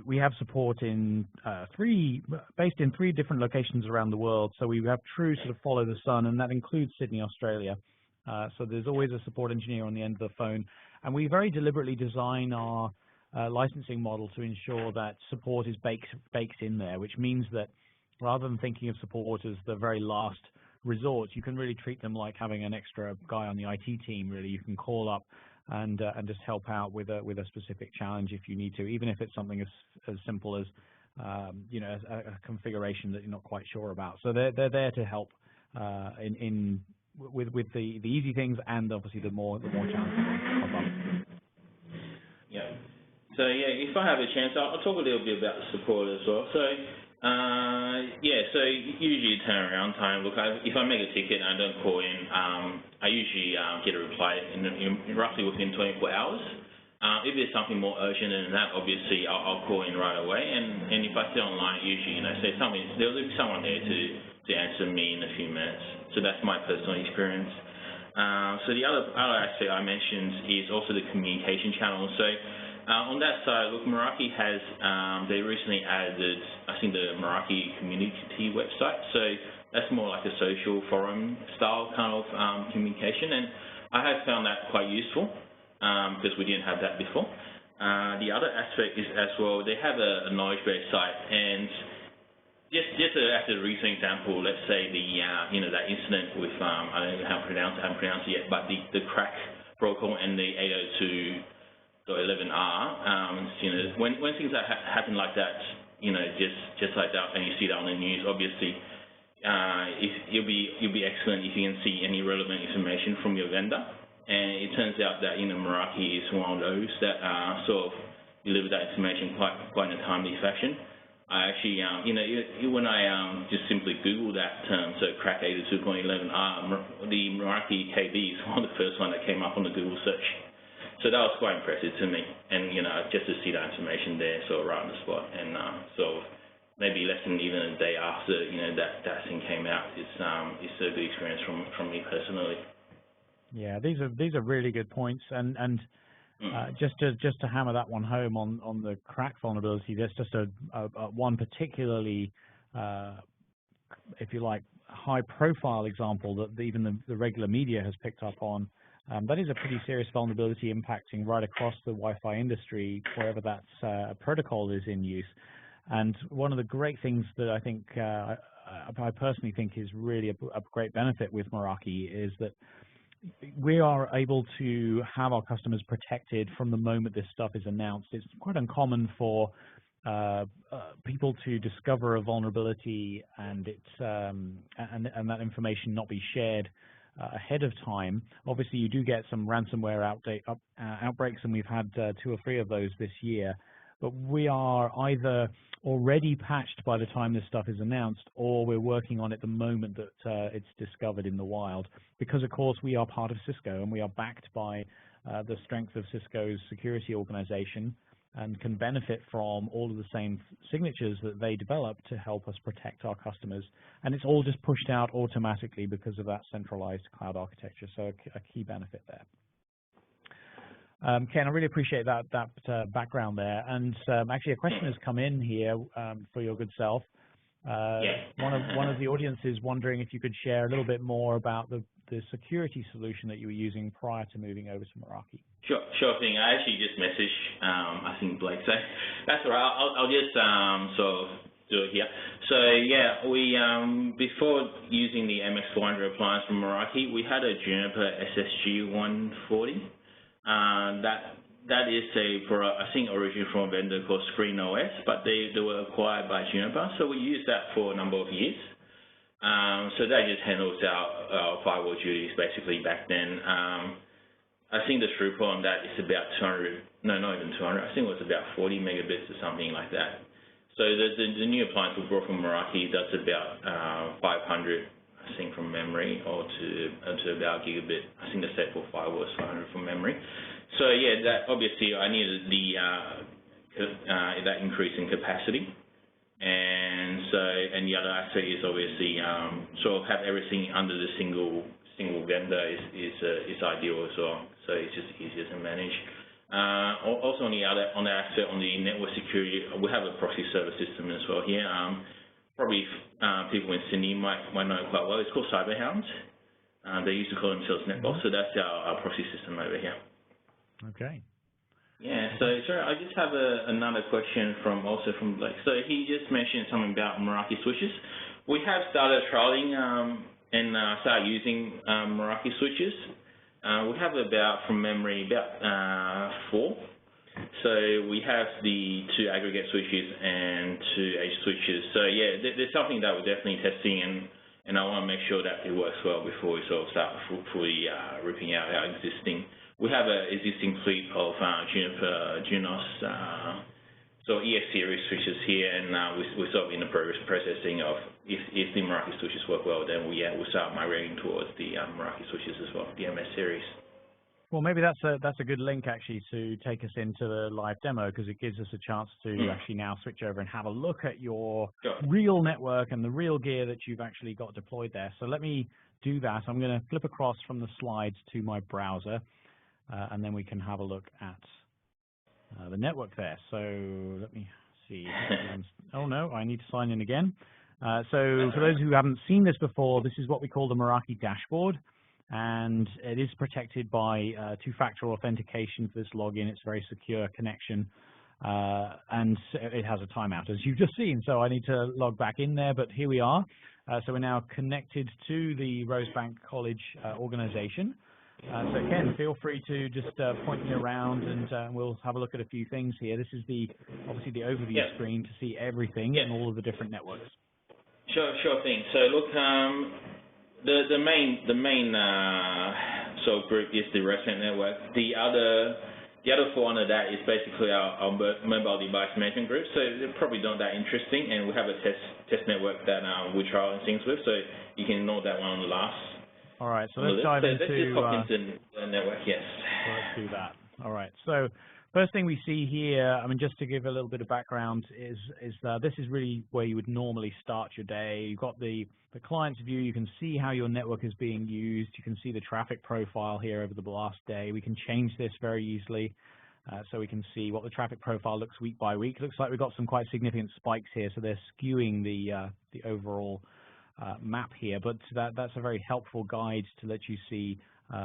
we have support based in 3 different locations around the world. So we have true sort of follow the sun, and that includes Sydney, Australia. So there's always a support engineer on the end of the phone, and we very deliberately design our licensing model to ensure that support is baked in there, which means that rather than thinking of support as the very last resort, you can really treat them like having an extra guy on the IT team. Really, you can call up and just help out with a specific challenge if you need to, even if it's something as simple as a configuration that you're not quite sure about. So they're there to help with the easy things and obviously the more challenging ones. Yeah. So yeah, if I have a chance, I'll talk a little bit about the support as well. So so usually turnaround time. Look, if I make a ticket and I don't call in, I usually get a reply in roughly within 24 hours. If there's something more urgent than that, obviously I'll call in right away. And if I see online, usually there'll be someone there to answer me in a few minutes. So that's my personal experience. So the other aspect I mentioned is also the communication channel. So on that side, look, Meraki has, they recently added, I think, the Meraki community website. So that's more like a social forum style kind of communication. And I have found that quite useful because we didn't have that before. The other aspect is as well, they have a knowledge base site. And just as a recent example, let's say that incident with, I don't know how to pronounce it yet, but the crack protocol and the 802.11r, when things happen like that, just like that, and you see that on the news, obviously, you'll be excellent if you can see any relevant information from your vendor. And it turns out that Meraki is one of those that sort of deliver that information quite in a timely fashion. I actually, when I just simply Google that term, so crack 802.11r, the Meraki KB is one of the first one that came up on the Google search. So that was quite impressive to me, and just to see that information there, sort of right on the spot, and sort of maybe less than even a day after that thing came out, it's a good experience from me personally. Yeah, these are really good points, and just to hammer that one home on the crack vulnerability, there's just a one particularly, if you like, high-profile example that even the regular media has picked up on. That is a pretty serious vulnerability impacting right across the Wi-Fi industry, wherever that protocol is in use. And one of the great things that I think, I personally think is really a great benefit with Meraki is that we are able to have our customers protected from the moment this stuff is announced. It's quite uncommon for people to discover a vulnerability and and that information not be shared ahead of time. Obviously, you do get some ransomware outbreaks, and we've had 2 or 3 of those this year. But we are either already patched by the time this stuff is announced, or we're working on it the moment that it's discovered in the wild. Because, of course, we are part of Cisco, and we are backed by the strength of Cisco's security organization, and can benefit from all of the same signatures that they develop to help us protect our customers. And it's all just pushed out automatically because of that centralized cloud architecture, so a key benefit there. Ken, I really appreciate that background there. And actually, a question has come in here for your good self. One of the audience is wondering if you could share a little bit more about the security solution that you were using prior to moving over to Meraki. Sure thing. I actually just messaged, I think Blake, so that's all right. I'll just sort of do it here. So yeah, we before using the MX400 appliance from Meraki, we had a Juniper SSG 140. That is I think originally from a vendor called Screen OS, but they were acquired by Juniper, so we used that for a number of years. So that just handles our firewall duties basically back then. I think the throughput on that is about 200, no, not even 200, I think it was about 40 megabits or something like that. So the new appliance we brought from Meraki does about 500, I think from memory, or to about gigabit. I think the stateful firewall was 500 from memory. So yeah, that obviously I needed that increase in capacity. And the other aspect is obviously sort of have everything under the single vendor is ideal as well. So it's just easier to manage. Also on the aspect on the network security, we have a proxy server system as well here. Probably people in Sydney might know it quite well. It's called CyberHound. They used to call themselves NetBox, so that's our proxy system over here. Okay. Yeah, so sorry, I just have another question from Blake. So he just mentioned something about Meraki switches. We have started trialing and started using Meraki switches. We have from memory, about 4. So we have the 2 aggregate switches and 2 edge switches. So yeah, there's something that we're definitely testing, and I want to make sure that it works well before we sort of start fully ripping out our existing. We have an existing fleet of Juniper Junos EX series switches here, and we're sort of in the processing of if the Meraki switches work well, then we'll start migrating towards the Meraki switches as well, the MS series. Well, maybe that's a good link actually to take us into the live demo, because it gives us a chance to actually now switch over and have a look at your real network and the real gear that you've actually got deployed there. So let me do that. I'm going to flip across from the slides to my browser, and then we can have a look at the network there. So let me see. Oh no, I need to sign in again. So for those who haven't seen this before, this is what we call the Meraki dashboard. And it is protected by 2-factor authentication for this login. It's a very secure connection, and it has a timeout, as you've just seen. So I need to log back in there, but here we are. So we're now connected to the Rosebank College organization. So Ken, feel free to just point me around, and we'll have a look at a few things here. This is obviously the overview screen to see everything and all of the different networks. Sure thing. So look, the main group is the Rosebank network. The other 4 under that is basically our mobile device management group. So they're probably not that interesting, and we have a test network that we're trialing things with. So you can note that one on the last. All right, so let's dive into the network. Yes. So let's do that. All right. So first thing we see here, I mean, just to give a little bit of background, is this is really where you would normally start your day. You've got the client's view. You can see how your network is being used. You can see the traffic profile here over the last day. We can change this very easily, so we can see what the traffic profile looks week by week. It looks like we've got some quite significant spikes here, so they're skewing the overall map here. But that's a very helpful guide to let you see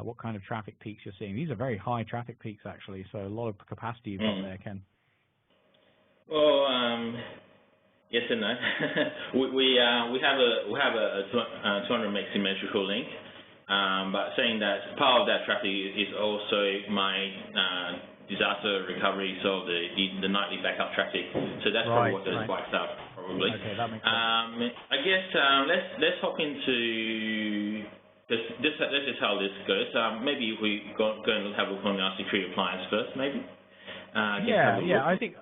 what kind of traffic peaks you're seeing. These are very high traffic peaks, actually, so a lot of capacity you've got there, Ken. Well, yes and no. we have a 200 meg symmetrical link. But saying that part of that traffic is also my disaster recovery, so the nightly backup traffic. So that's probably what those spikes are, probably. Okay, that makes sense. I guess let's hop into this. Let's just how this goes. Maybe if we go and have a look on our security appliance first, maybe. I think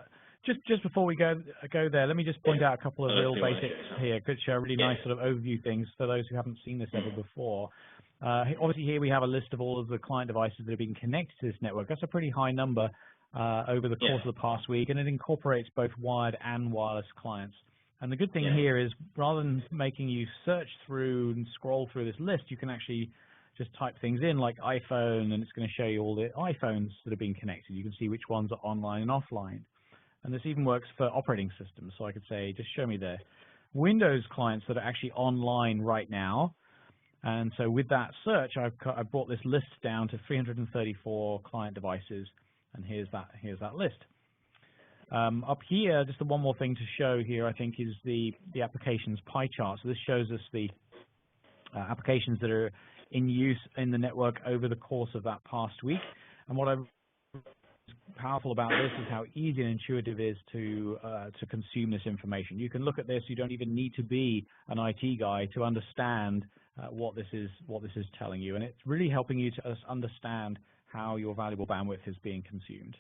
just before we go there, let me just point out a couple of real basics here, which are really nice sort of overview things for those who haven't seen this ever before. Obviously, here we have a list of all of the client devices that have been connected to this network. That's a pretty high number over the course of the past week, and it incorporates both wired and wireless clients. And the good thing here is, rather than making you search through and scroll through this list, you can actually just type things in like iPhone, and it's going to show you all the iPhones that have been connected. You can see which ones are online and offline. And this even works for operating systems. So I could say, just show me the Windows clients that are actually online right now. And so with that search, I've brought this list down to 334 client devices, and here's that list. Up here, just the one more thing to show here, I think, is the applications pie chart. So this shows us the applications that are in use in the network over the course of that past week. And what I'm powerful about this is how easy and intuitive it is to consume this information. You can look at this. You don't even need to be an IT guy to understand what this is telling you, and it's really helping you to understand how your valuable bandwidth is being consumed.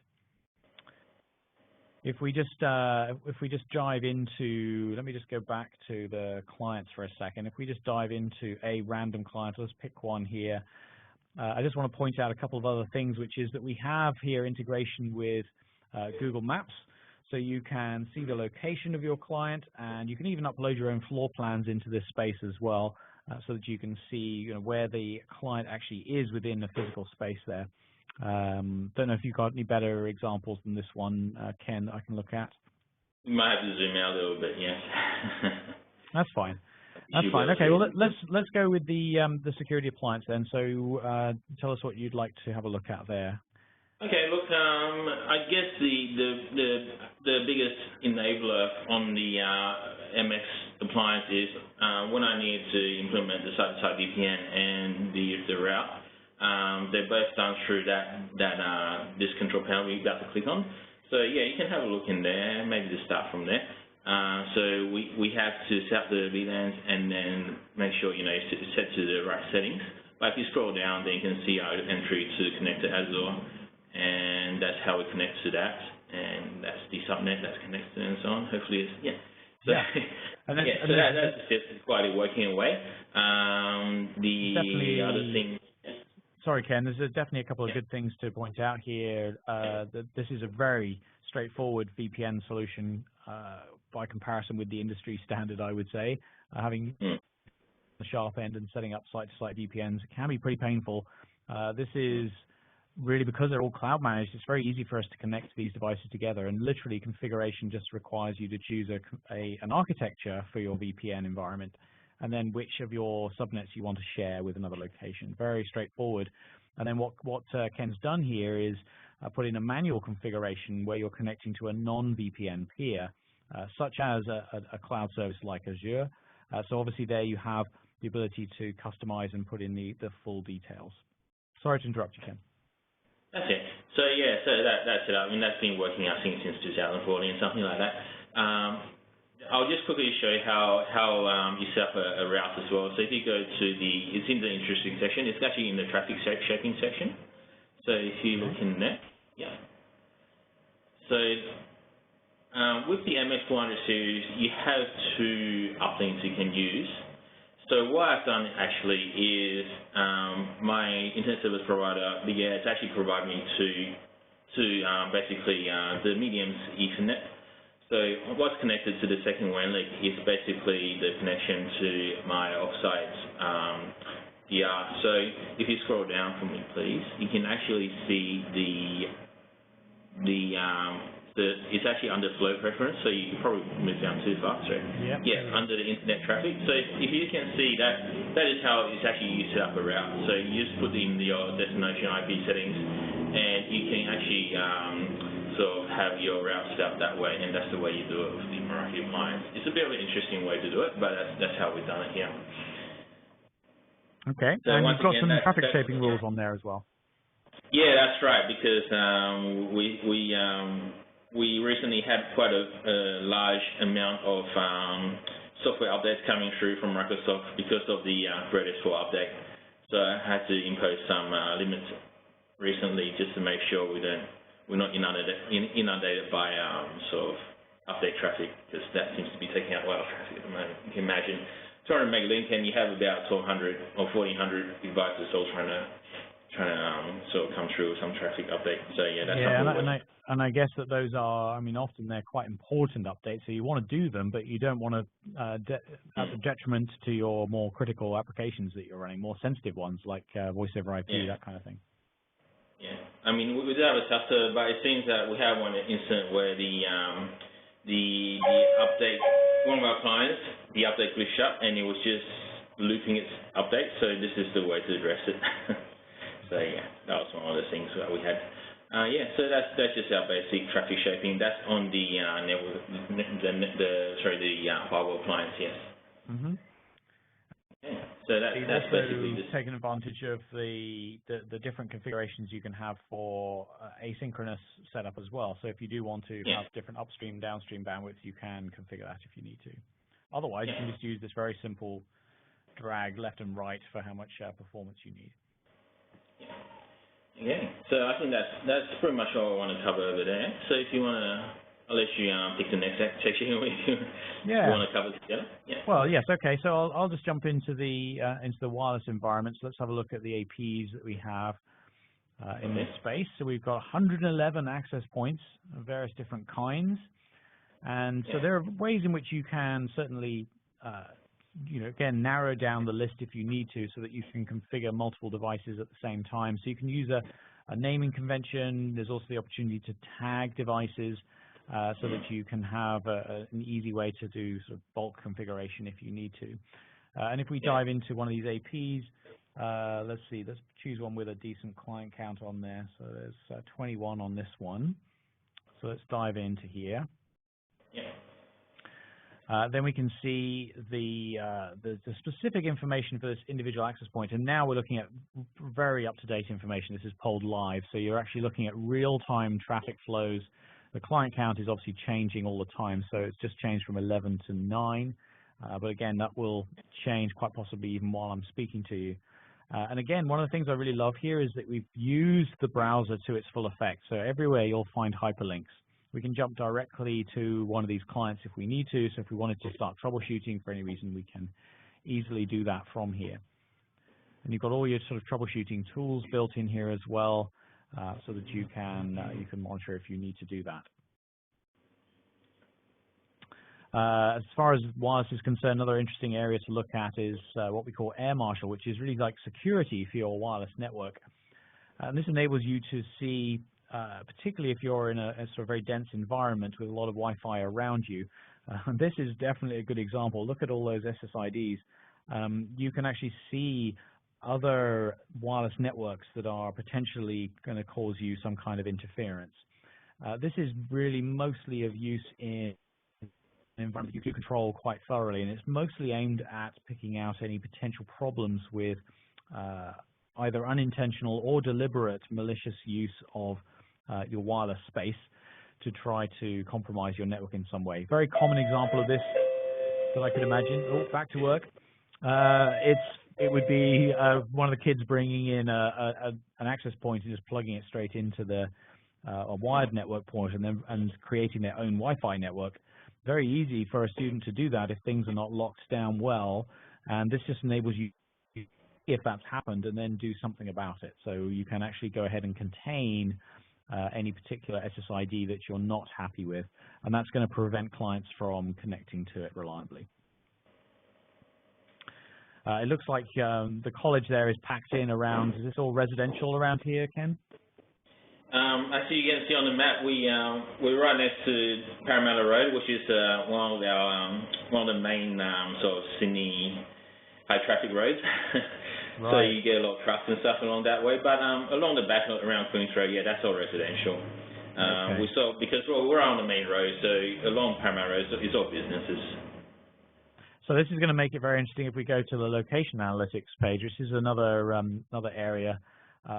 If we just dive into, let me just go back to the clients for a second. If we just dive into a random client, let's pick one here. I just want to point out a couple of other things, which is that we have here integration with Google Maps, so you can see the location of your client, and you can even upload your own floor plans into this space as well, so that you can see where the client actually is within the physical space there. Don't know if you've got any better examples than this one, Ken, that I can look at. You might have to zoom out a little bit, yes. That's fine. That's fine. Okay, well, let's go with the security appliance then. So tell us what you'd like to have a look at there. Okay, look, I guess the biggest enabler on the MX appliance is when I need to implement the site-to-site VPN and the route. They're both done through this control panel you're about to click on. So yeah, you can have a look in there, maybe to start from there. So we have to set up the VLANs and then make sure it's set to the right settings. But if you scroll down, then you can see our entry to connect to Azure, and that's how we connect to that, and that's the subnet that's connected and so on. Hopefully, So that's just quite working away. The other thing. Sorry, Ken, there's definitely a couple of good things to point out here. This is a very straightforward VPN solution by comparison with the industry standard, I would say. Having the sharp end and setting up site-to-site VPNs can be pretty painful. This is really, because they're all cloud managed, it's very easy for us to connect these devices together, and literally configuration just requires you to choose an architecture for your VPN environment, and then which of your subnets you want to share with another location. Very straightforward. And then what Ken's done here is put in a manual configuration where you're connecting to a non-VPN peer, such as a cloud service like Azure. So obviously there you have the ability to customize and put in the full details. Sorry to interrupt you, Ken. That's it. So yeah, so that's it. I mean, that's been working, I think, since 2014, something like that. I'll just quickly show you how you set up a route as well. So if you go to it's in the interesting section. It's actually in the traffic shaping section. So if you look in there, So with the MX400 series, you have two uplinks you can use. So what I've done actually is my internet service provider, it's actually provided me to basically the medium's Ethernet. So what's connected to the second WAN link is basically the connection to my offsite DR. So if you scroll down for me, please, you can actually see it's actually under flow preference, so you can probably move down too far. So under the internet traffic. So if you can see that is how it's actually you set up a route. So you just put in your destination IP settings, and you can actually sort of have your route set up that way, and that's the way you do it with the Meraki appliance. It's a bit of an interesting way to do it, but that's how we've done it here. Okay, So and once you've got again, some traffic that's shaping rules on there as well. Yeah, that's right, because we recently had quite a large amount of software updates coming through from Microsoft because of the Red S4 update. So I had to impose some limits recently just to make sure we're not inundated by sort of update traffic, because that seems to be taking out a lot of traffic at the moment. You can imagine 200 meg link, and you have about 1,200 or 1,400 devices all trying to sort of come through with some traffic update. So yeah, that's something. And I guess that those are, I mean, often they're quite important updates, so you want to do them, but you don't want to at the detriment to your more critical applications that you're running, more sensitive ones like voice over IP, that kind of thing. Yeah, I mean, we do have a tester, but it seems that we have one incident where the update, one of our clients, the update glitched up and it was just looping its update. So this is the way to address it. So yeah, that was one of the things that we had. Yeah, so that's just our basic traffic shaping. That's on the network, the firewall clients. Yes. Mm-hmm. Yeah. So that's basically just taken advantage of the different configurations you can have for asynchronous setup as well. So if you do want to have different upstream, downstream bandwidth, you can configure that if you need to. Otherwise, you can just use this very simple drag left and right for how much performance you need. Okay, so I think that's pretty much all I want to cover over there. So if you want to, I'll let you pick the next section if you want to cover together. Yeah. Well, yes. Okay. So I'll just jump into the wireless environment. So let's have a look at the APs that we have in this space. So we've got 111 access points of various different kinds, and so there are ways in which you can certainly, again, narrow down the list if you need to, so that you can configure multiple devices at the same time. So you can use a naming convention. There's also the opportunity to tag devices. So that you can have an easy way to do sort of bulk configuration if you need to. And if we dive into one of these APs, let's see, let's choose one with a decent client count on there. So there's 21 on this one. So let's dive into here. Then we can see the specific information for this individual access point. And now we're looking at very up-to-date information. This is polled live. So you're actually looking at real-time traffic flows. The client count is obviously changing all the time, so it's just changed from 11 to 9. But again, that will change quite possibly even while I'm speaking to you. And again, one of the things I really love here is that we've used the browser to its full effect. So everywhere you'll find hyperlinks. We can jump directly to one of these clients if we need to. So if we wanted to start troubleshooting for any reason, we can easily do that from here. And you've got all your sort of troubleshooting tools built in here as well. So that you can monitor if you need to do that. As far as wireless is concerned, another interesting area to look at is what we call Air Marshal, which is really like security for your wireless network. And this enables you to see, particularly if you're in a sort of very dense environment with a lot of Wi-Fi around you. And this is definitely a good example. Look at all those SSIDs. You can actually see other wireless networks that are potentially going to cause you some kind of interference. This is really mostly of use in an environment you can control quite thoroughly, and it's mostly aimed at picking out any potential problems with either unintentional or deliberate malicious use of your wireless space to try to compromise your network in some way. Very common example of this that I could imagine. Oh, back to work. It would be one of the kids bringing in an access point and just plugging it straight into a wired network port and creating their own Wi-Fi network. Very easy for a student to do that if things are not locked down well, and this just enables you, if that's happened, and then do something about it. So you can actually go ahead and contain any particular SSID that you're not happy with, and that's going to prevent clients from connecting to it reliably. It looks like the college there is packed in around, is this all residential around here, Ken? Actually, you can see on the map, we're right next to Parramatta Road, which is one of the main sort of Sydney high traffic roads. Right. So you get a lot of trucks and stuff along that way. But along the back around Queen's Road, yeah, that's all residential. Okay. We saw, because we're on the main road, so along Parramatta Road, it's all businesses. So this is going to make it very interesting if we go to the location analytics page, which is another area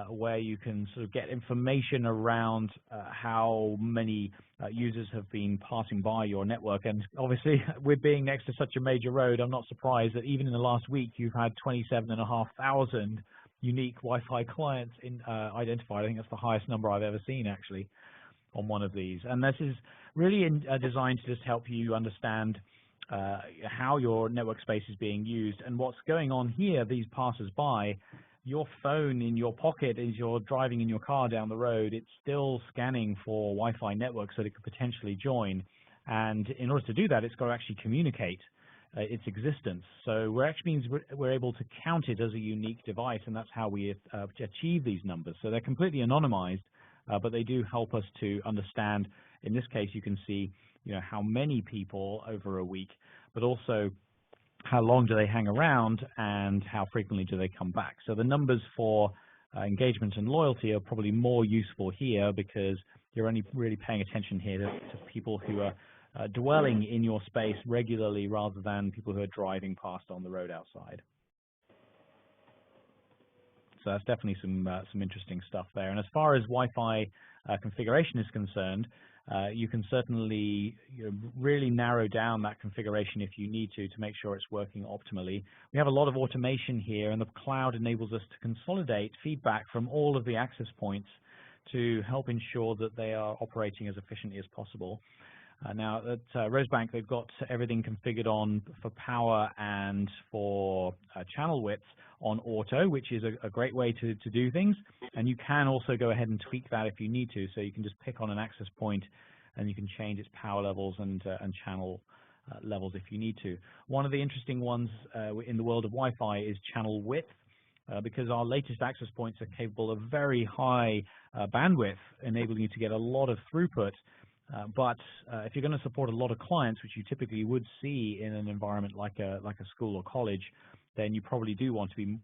where you can sort of get information around how many users have been passing by your network. And obviously, with being next to such a major road, I'm not surprised that even in the last week, you've had 27,500 unique Wi-Fi clients identified. I think that's the highest number I've ever seen, actually, on one of these. And this is really designed to just help you understand how your network space is being used and what's going on here. These passers-by, your phone in your pocket as you're driving in your car down the road, it's still scanning for Wi-Fi networks that it could potentially join. And in order to do that, it's got to actually communicate its existence. So it actually means we're able to count it as a unique device, and that's how we achieve these numbers. So they're completely anonymized, but they do help us to understand. In this case, you can see how many people over a week, but also how long do they hang around and how frequently do they come back. So the numbers for engagement and loyalty are probably more useful here because you're only really paying attention here to people who are dwelling in your space regularly rather than people who are driving past on the road outside. So that's definitely some interesting stuff there. And as far as Wi-Fi configuration is concerned, you can certainly really narrow down that configuration if you need to make sure it's working optimally. We have a lot of automation here, and the cloud enables us to consolidate feedback from all of the access points to help ensure that they are operating as efficiently as possible. Now at Rosebank, they've got everything configured on for power and for channel width on auto, which is a great way to do things. And you can also go ahead and tweak that if you need to. So you can just pick on an access point and you can change its power levels and channel levels if you need to. One of the interesting ones in the world of Wi-Fi is channel width. Because our latest access points are capable of very high bandwidth, enabling you to get a lot of throughput. But if you're going to support a lot of clients, which you typically would see in an environment like a school or college, then you probably do want to be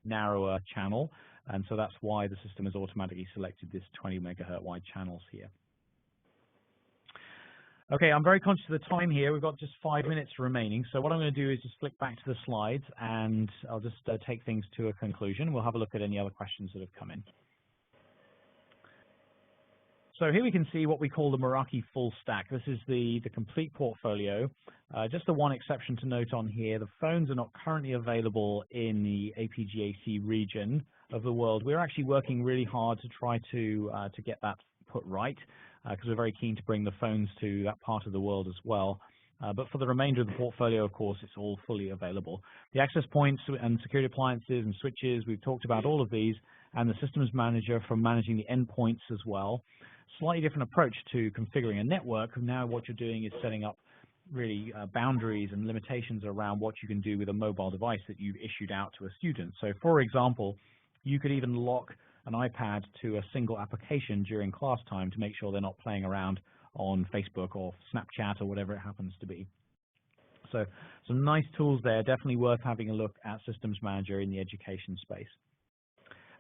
narrower channel. And so that's why the system has automatically selected this 20 megahertz wide channels here. Okay, I'm very conscious of the time here. We've got just 5 minutes remaining. So what I'm going to do is just flick back to the slides, and I'll just take things to a conclusion. We'll have a look at any other questions that have come in. So here we can see what we call the Meraki full stack. This is the complete portfolio. Just the one exception to note on here, the phones are not currently available in the APGAC region of the world. We're actually working really hard to try to get that put right, because we're very keen to bring the phones to that part of the world as well. But for the remainder of the portfolio, of course, it's all fully available. The access points and security appliances and switches, we've talked about all of these, and the systems manager for managing the endpoints as well. Slightly different approach to configuring a network. Now what you're doing is setting up really boundaries and limitations around what you can do with a mobile device that you've issued out to a student. So for example, you could even lock an iPad to a single application during class time to make sure they're not playing around on Facebook or Snapchat or whatever it happens to be. So some nice tools there, definitely worth having a look at Systems Manager in the education space.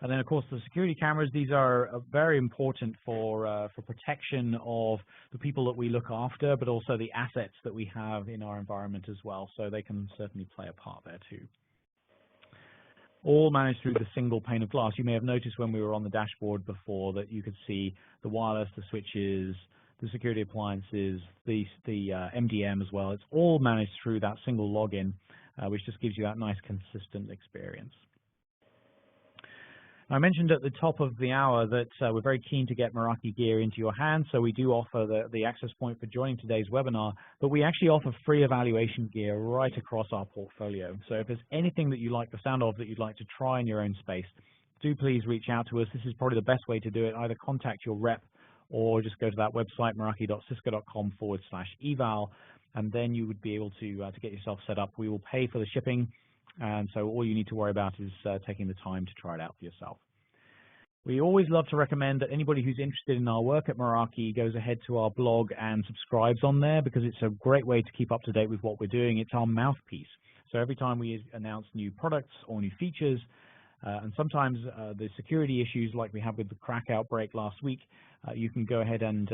And then, of course, the security cameras, these are very important for protection of the people that we look after, but also the assets that we have in our environment as well. So they can certainly play a part there too. All managed through the single pane of glass. You may have noticed when we were on the dashboard before that you could see the wireless, the switches, the security appliances, the MDM as well. It's all managed through that single login, which just gives you that nice consistent experience. I mentioned at the top of the hour that we're very keen to get Meraki gear into your hands, so we do offer the access point for joining today's webinar, but we actually offer free evaluation gear right across our portfolio. So if there's anything that you like the sound of that you'd like to try in your own space, do please reach out to us. This is probably the best way to do it. Either contact your rep or just go to that website, meraki.cisco.com/eval, and then you would be able to get yourself set up. We will pay for the shipping. And so all you need to worry about is taking the time to try it out for yourself. We always love to recommend that anybody who's interested in our work at Meraki goes ahead to our blog and subscribes on there, because it's a great way to keep up to date with what we're doing. It's our mouthpiece. So every time we announce new products or new features, and sometimes the security issues like we had with the crack outbreak last week, you can go ahead and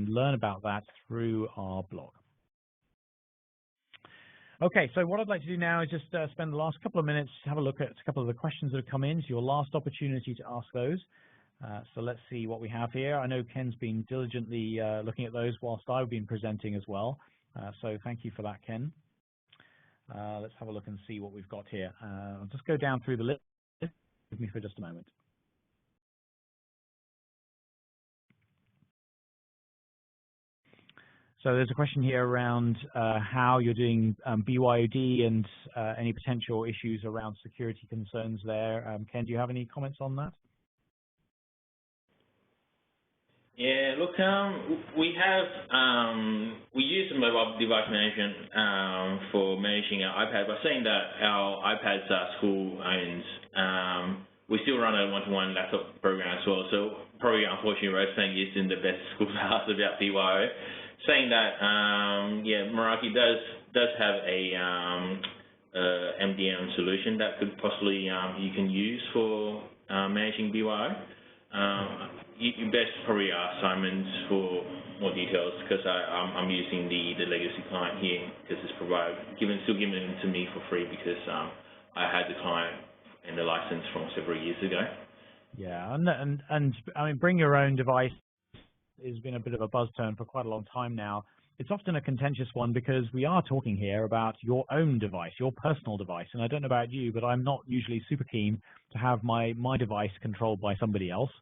learn about that through our blog. Okay, so what I'd like to do now is just spend the last couple of minutes, have a look at a couple of the questions that have come in. It's your last opportunity to ask those. So let's see what we have here. I know Ken's been diligently looking at those whilst I've been presenting as well. So thank you for that, Ken. Let's have a look and see what we've got here. I'll just go down through the list. Give me for just a moment. So there's a question here around how you're doing BYOD and any potential issues around security concerns there. Ken, do you have any comments on that? Yeah, look, we use mobile device management for managing our iPad. By saying that our iPads are school-owned, we still run a one-to-one laptop program as well. So probably, unfortunately, Rosebank isn't the best school to ask about BYO. Saying that, yeah, Meraki does have a MDM solution that could possibly you can use for managing BYO. You best probably ask Simon for more details because I'm using the legacy client here because it's still given to me for free because I had the client and the license from several years ago. Yeah, and I mean, bring your own device has been a bit of a buzz term for quite a long time now. It's often a contentious one because we are talking here about your own device, your personal device. And I don't know about you, but I'm not usually super keen to have my device controlled by somebody else.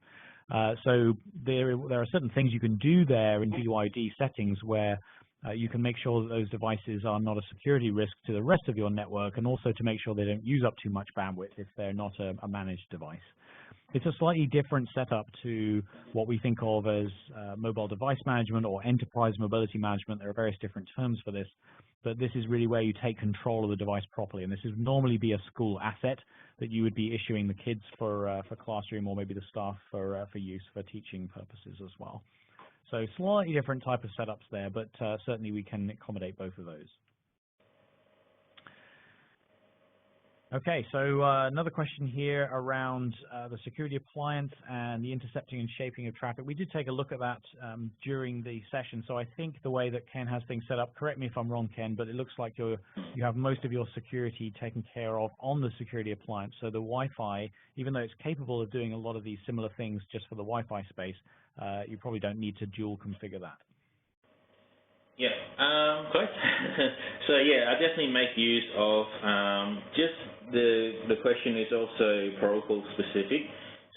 So there are certain things you can do there in BYOD settings where you can make sure that those devices are not a security risk to the rest of your network, and also to make sure they don't use up too much bandwidth if they're not a managed device. It's a slightly different setup to what we think of as mobile device management or enterprise mobility management. There are various different terms for this, but this is really where you take control of the device properly. And this would normally be a school asset that you would be issuing the kids for classroom, or maybe the staff for use for teaching purposes as well. So slightly different type of setups there, but certainly we can accommodate both of those. Okay, so another question here around the security appliance and the intercepting and shaping of traffic. We did take a look at that during the session, so I think the way that Ken has things set up, correct me if I'm wrong, Ken, but it looks like you have most of your security taken care of on the security appliance. So the Wi-Fi, even though it's capable of doing a lot of these similar things just for the Wi-Fi space, you probably don't need to dual configure that. Yeah, correct. So yeah, I definitely make use of just the question is also protocol specific.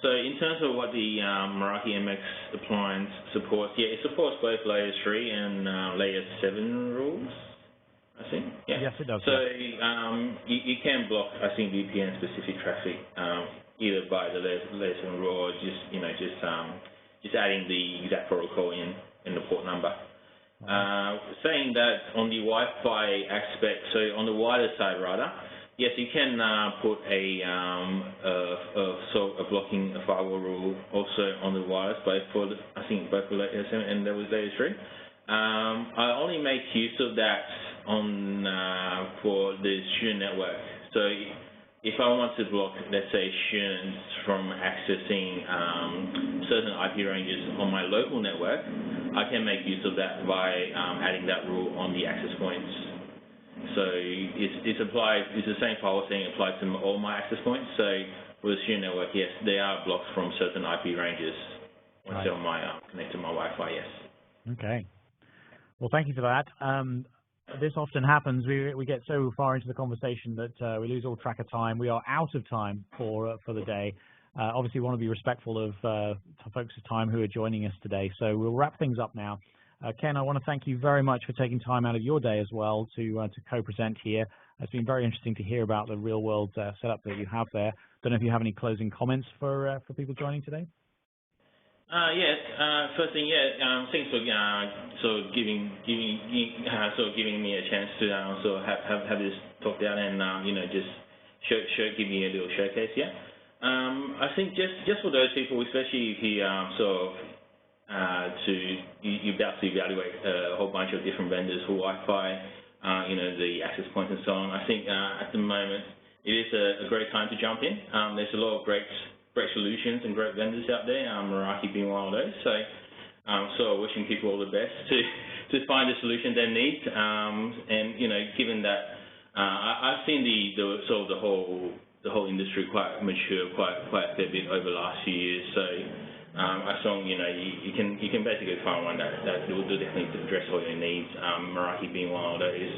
So in terms of what the Meraki MX appliance supports, yeah, it supports both layer 3 and layer 7 rules, I think. Yeah. Yes, it does. So you can block, I think, VPN specific traffic either by the layer 7 rule or just adding the exact protocol in the port number. Saying that on the Wi-Fi aspect, so on the wireless side rather, yes, you can put a blocking a firewall rule also on the wireless, both for I think both for layer 7 and there was layer 3. I only make use of that on for the student network. So if I want to block, let's say, students from accessing certain IP ranges on my local network, I can make use of that by adding that rule on the access points. So it's applied. It's the same firewall thing applied to all my access points. So with the student network, yes, they are blocked from certain IP ranges once they're on my connect to my Wi-Fi. Yes. Okay. Well, thank you for that. This often happens. We get so far into the conversation that we lose all track of time. We are out of time for the day. Obviously, we want to be respectful of folks' time who are joining us today. So we'll wrap things up now. Ken, I want to thank you very much for taking time out of your day as well to co-present here. It's been very interesting to hear about the real-world setup that you have there. Don't know if you have any closing comments for people joining today. Yes. First thing, thanks for giving me a chance to have this talked out and just give me a little showcase. Yeah. I think just for those people, especially if you you're about to evaluate a whole bunch of different vendors for Wi-Fi, the access points and so on. I think at the moment it is a great time to jump in. There's a lot of great solutions and great vendors out there, Meraki being one of those. So wishing people all the best to find the solution they need. And given that I've seen the sort of the whole industry quite mature quite a fair bit over the last few years. So I saw you can basically find one that will definitely address all your needs. Meraki being one of those,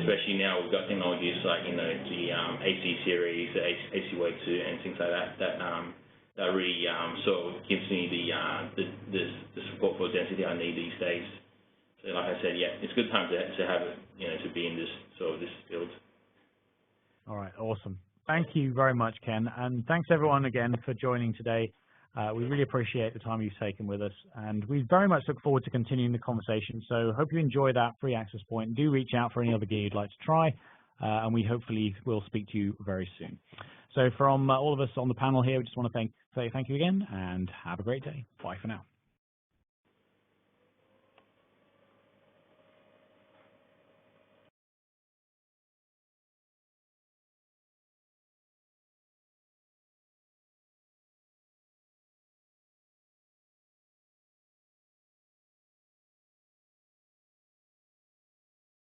especially now we've got technologies like the AC series, the AC Wave 2, and things like that that really sort of gives me the support for density I need these days. So like I said, yeah, it's a good time to have it, to be in this field. All right, awesome. Thank you very much, Ken, and thanks everyone again for joining today. We really appreciate the time you've taken with us, and we very much look forward to continuing the conversation. So hope you enjoy that free access point. Do reach out for any other gear you'd like to try, and we hopefully will speak to you very soon. So from all of us on the panel here, we just want to say thank you again, and have a great day. Bye for now.